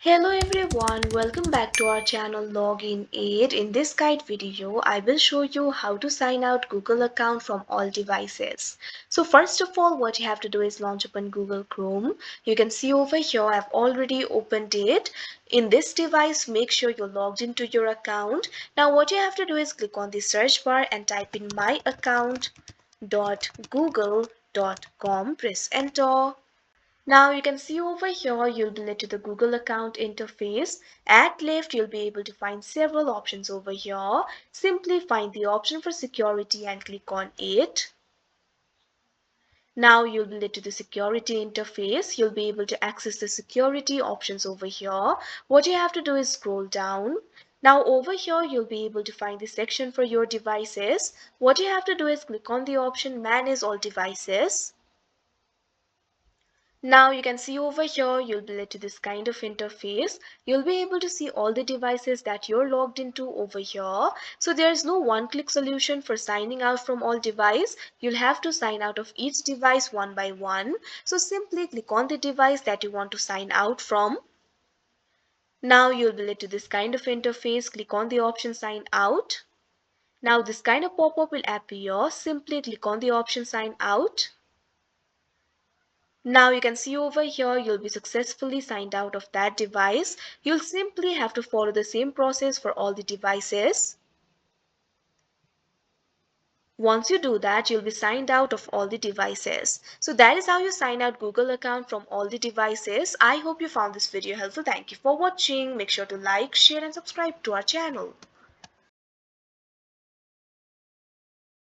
Hello everyone, welcome back to our channel Login Aid. In this guide video, I will show you how to sign out Google account from all devices. So first of all, what you have to do is launch open Google Chrome. You can see over here, I've already opened it. In this device, make sure you're logged into your account. Now what you have to do is click on the search bar and type in myaccount.google.com. Press enter. Now you can see over here you'll be led to the Google account interface. At left you'll be able to find several options over here. Simply find the option for security and click on it. Now you'll be led to the security interface. You'll be able to access the security options over here. What you have to do is scroll down. Now over here you'll be able to find the section for your devices. What you have to do is click on the option manage all devices. Now you can see over here you'll be led to this kind of interface. You'll be able to see all the devices that you're logged into over here. So there is no one-click solution for signing out from all device. You'll have to sign out of each device one by one. So simply click on the device that you want to sign out from. Now you'll be led to this kind of interface. Click on the option sign out. Now this kind of pop-up will appear. Simply click on the option sign out. Now you can see over here you'll be successfully signed out of that device. You'll simply have to follow the same process for all the devices. Once you do that, you'll be signed out of all the devices. So that is how you sign out Google account from all the devices. I hope you found this video helpful. Thank you for watching. Make sure to like, share and subscribe to our channel.